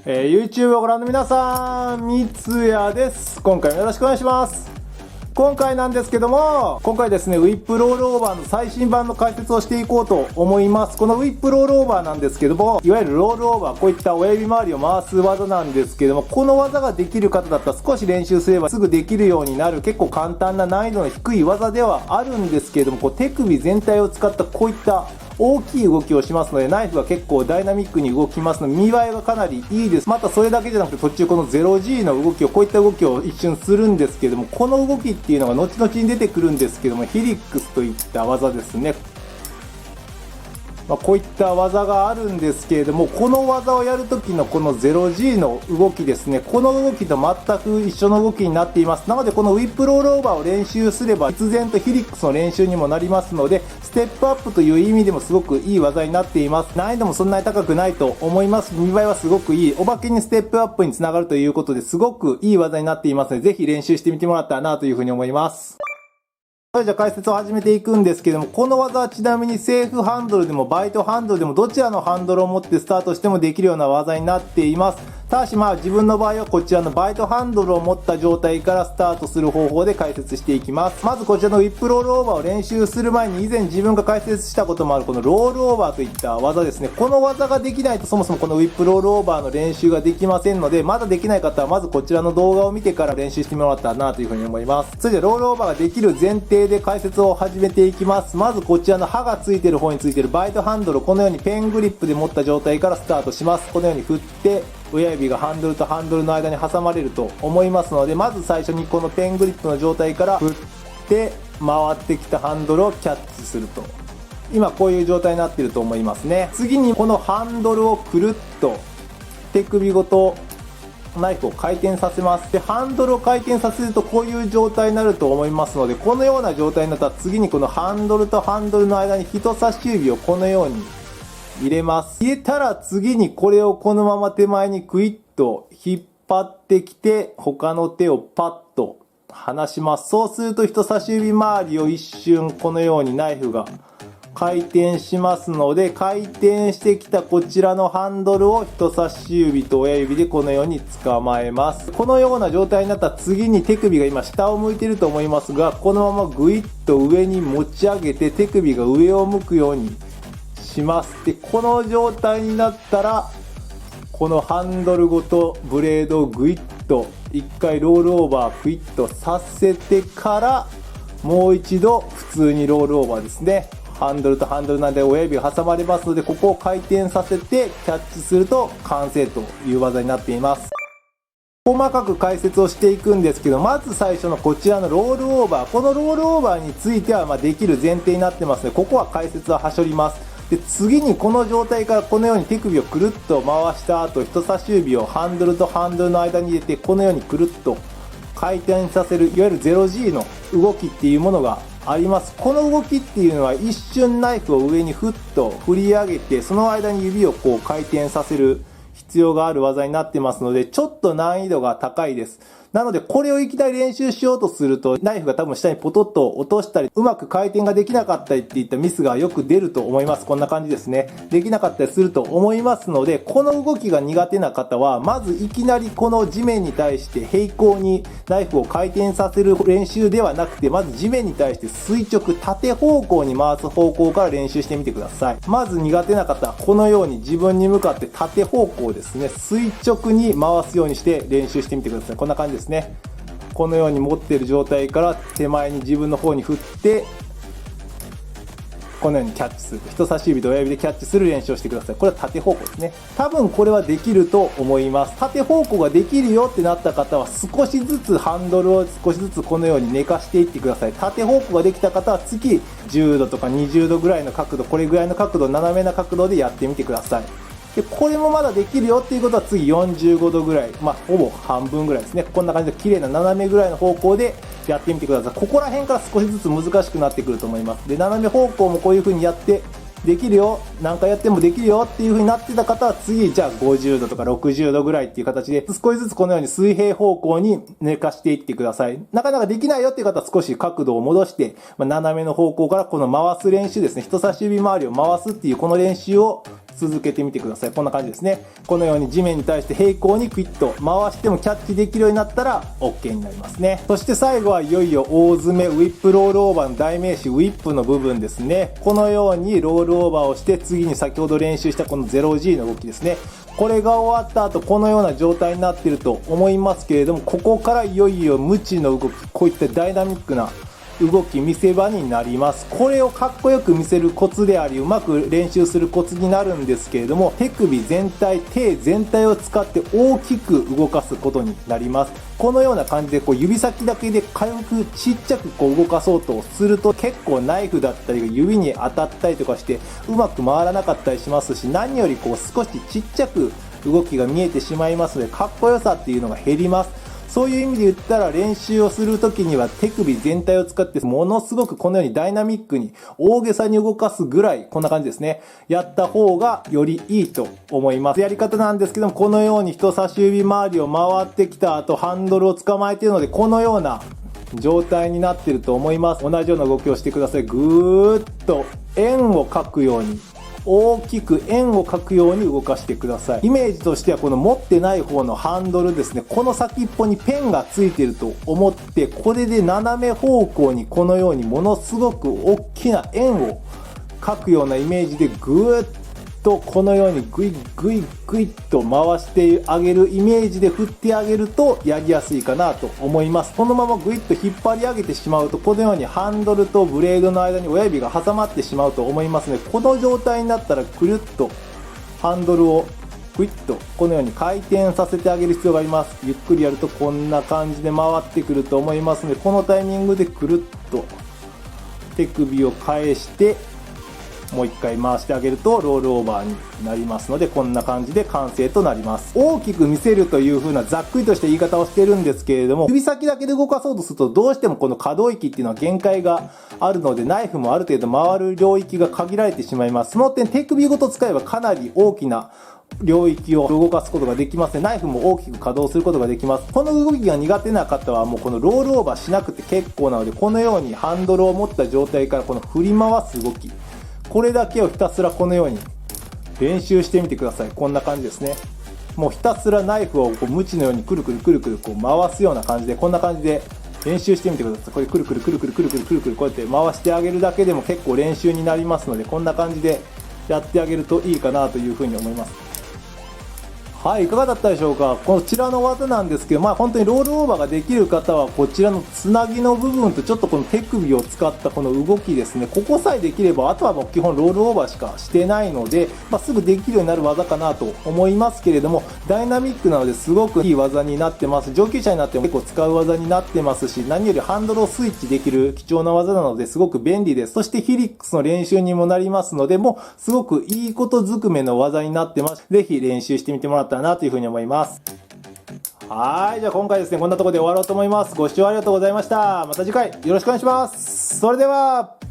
YouTube をご覧の皆さん、三ツ矢です。今回もよろしくお願いします。今回なんですけども、今回ですね、ウィップロールオーバーの最新版の解説をしていこうと思います。このウィップロールオーバーなんですけども、いわゆるロールオーバー、こういった親指周りを回す技なんですけども、この技ができる方だったら少し練習すればすぐできるようになる、結構簡単な難易度の低い技ではあるんですけれども、こう手首全体を使ったこういった大きい動きをしますので、ナイフが結構ダイナミックに動きますので、見栄えがかなりいいです。またそれだけじゃなくて途中この 0G の動きを、こういった動きを一瞬するんですけども、この動きっていうのが後々に出てくるんですけども、ヒリックスといった技ですね。こういった技があるんですけれども、この技をやるときのこの 0G の動きですね、この動きと全く一緒の動きになっています。なのでこのウィップロールオーバーを練習すれば必然とヒリックスの練習にもなりますので、ステップアップという意味でもすごくいい技になっています。難易度もそんなに高くないと思います。見栄えはすごくいい。おまけにステップアップにつながるということですごくいい技になっていますので、ぜひ練習してみてもらったらなというふうに思います。それじゃあ解説を始めていくんですけども、この技はちなみにセーフハンドルでもバイトハンドルでもどちらのハンドルを持ってスタートしてもできるような技になっています。ただし自分の場合はこちらのバイトハンドルを持った状態からスタートする方法で解説していきます。まずこちらのウィップロールオーバーを練習する前に以前自分が解説したこともあるこのロールオーバーといった技ですね。この技ができないとそもそもこのウィップロールオーバーの練習ができませんので、まだできない方はまずこちらの動画を見てから練習してもらったらなというふうに思います。それでロールオーバーができる前提で解説を始めていきます。まずこちらの刃がついてる方についてるバイトハンドルをこのようにペングリップで持った状態からスタートします。このように振って親指がハンドルとハンドルの間に挟まれると思いますので、まず最初にこのペングリップの状態から振って回ってきたハンドルをキャッチすると、今こういう状態になっていると思いますね。次にこのハンドルをくるっと手首ごとナイフを回転させます。でハンドルを回転させるとこういう状態になると思いますので、このような状態になったら次にこのハンドルとハンドルの間に人差し指をこのように入れます。入れたら次にこれをこのまま手前にクイッと引っ張ってきて、他の手をパッと離します。そうすると人差し指周りを一瞬このようにナイフが回転しますので、回転してきたこちらのハンドルを人差し指と親指でこのように捕まえます。このような状態になったら次に手首が今下を向いていると思いますが、このままグイッと上に持ち上げて手首が上を向くようにします。でこの状態になったらこのハンドルごとブレードをグイッと一回ロールオーバークイッとさせてからもう一度普通にロールオーバーですね。ハンドルとハンドルなんで親指が挟まれますので、ここを回転させてキャッチすると完成という技になっています。細かく解説をしていくんですけど、まず最初のこちらのロールオーバー、このロールオーバーについてはできる前提になってますので、ここは解説ははしょります。で次にこの状態からこのように手首をくるっと回した後、人差し指をハンドルとハンドルの間に入れてこのようにくるっと回転させる、いわゆる 0G の動きっていうものがあります。この動きっていうのは一瞬ナイフを上にふっと振り上げて、その間に指をこう回転させる必要がある技になってますので、ちょっと難易度が高いです。なのでこれをいきなり練習しようとするとナイフが多分下にポトッと落としたり、うまく回転ができなかったりっていったミスがよく出ると思います。こんな感じですね。できなかったりすると思いますので、この動きが苦手な方はまずいきなりこの地面に対して平行にナイフを回転させる練習ではなくて、まず地面に対して垂直縦方向に回す方向から練習してみてください。まず苦手な方はこのように自分に向かって縦方向ですね、垂直に回すようにして練習してみてください。こんな感じですね。このように持っている状態から手前に自分の方に振ってこのようにキャッチする、人差し指と親指でキャッチする練習をしてください。これは縦方向ですね。多分これはできると思います。縦方向ができるよってなった方は少しずつハンドルを少しずつこのように寝かしていってください。縦方向ができた方は次10度とか20度ぐらいの角度、これぐらいの角度、斜めな角度でやってみてください。でこれもまだできるよっていうことは次45度ぐらい、ほぼ半分ぐらいですね。こんな感じで綺麗な斜めぐらいの方向でやってみてください。ここら辺から少しずつ難しくなってくると思います。で斜め方向もこういう風にやってできるよ、何回やってもできるよっていう風になってた方は次じゃあ50度とか60度ぐらいっていう形で少しずつこのように水平方向に寝かしていってください。なかなかできないよっていう方は少し角度を戻して、斜めの方向からこの回す練習ですね、人差し指周りを回すっていうこの練習を続けてみてください。こんな感じですね。このように地面に対して平行にクイッと回してもキャッチできるようになったら OK になりますね。そして最後はいよいよ大詰めウィップロールオーバーの代名詞ウィップの部分ですね。このようにロールオーバーをして次に先ほど練習したこの 0G の動きですね。これが終わった後このような状態になっていると思いますけれども、ここからいよいよ無知の動き、こういったダイナミックな動き見せ場になります。これをかっこよく見せるコツであり、うまく練習するコツになるんですけれども、手首全体、手全体を使って大きく動かすことになります。このような感じでこう指先だけで軽くちっちゃくこう動かそうとすると、結構ナイフだったりが指に当たったりとかしてうまく回らなかったりしますし、何よりこう少しちっちゃく動きが見えてしまいますので、かっこよさっていうのが減ります。そういう意味で言ったら練習をするときには手首全体を使ってものすごくこのようにダイナミックに大げさに動かすぐらい、こんな感じですね。やった方がよりいいと思います。やり方なんですけども、このように人差し指周りを回ってきた後ハンドルを捕まえているので、このような状態になっていると思います。同じような動きをしてください。ぐーっと円を描くように。大きく円を描くように動かしてください。イメージとしてはこの持ってない方のハンドルですね。この先っぽにペンがついていると思って、これで斜め方向にこのようにものすごく大きな円を描くようなイメージでぐーっとこのようにグイグイグイっと回してあげるイメージで振ってあげるとやりやすいかなと思います。このままグイッと引っ張り上げてしまうと、このようにハンドルとブレードの間に親指が挟まってしまうと思いますので、この状態になったらくるっとハンドルをグイッとこのように回転させてあげる必要があります。ゆっくりやるとこんな感じで回ってくると思いますので、このタイミングでくるっと手首を返してもう一回回してあげるとロールオーバーになりますので、こんな感じで完成となります。大きく見せるという風なざっくりとした言い方をしてるんですけれども、指先だけで動かそうとするとどうしてもこの可動域っていうのは限界があるので、ナイフもある程度回る領域が限られてしまいます。その点手首ごと使えばかなり大きな領域を動かすことができますね。ナイフも大きく稼働することができます。この動きが苦手な方はもうこのロールオーバーしなくて結構なので、このようにハンドルを持った状態からこの振り回す動き、これだけをひたすらこのように練習してみてください。こんな感じですね。もうひたすらナイフをこうムチのようにくるくるくるくるこう回すような感じで、こんな感じで練習してみてください。これくるくるくるくるくるくるくるくるこうやって回してあげるだけでも結構練習になりますので、こんな感じでやってあげるといいかなというふうに思います。はい、いかがだったでしょうか。こちらの技なんですけど、本当にロールオーバーができる方はこちらのつなぎの部分とちょっとこの手首を使ったこの動きですね、ここさえできればあとはもう基本ロールオーバーしかしてないので、すぐできるようになる技かなと思いますけれども、ダイナミックなのですごくいい技になってます。上級者になっても結構使う技になってますし、何よりハンドルをスイッチできる貴重な技なのですごく便利です。そしてヒリックスの練習にもなりますので、もうすごくいいことずくめの技になってます。ぜひ練習してみてもらったらなというふうに思います。はい、じゃあ今回ですね、こんなところで終わろうと思います。ご視聴ありがとうございました。また次回よろしくお願いします。それでは。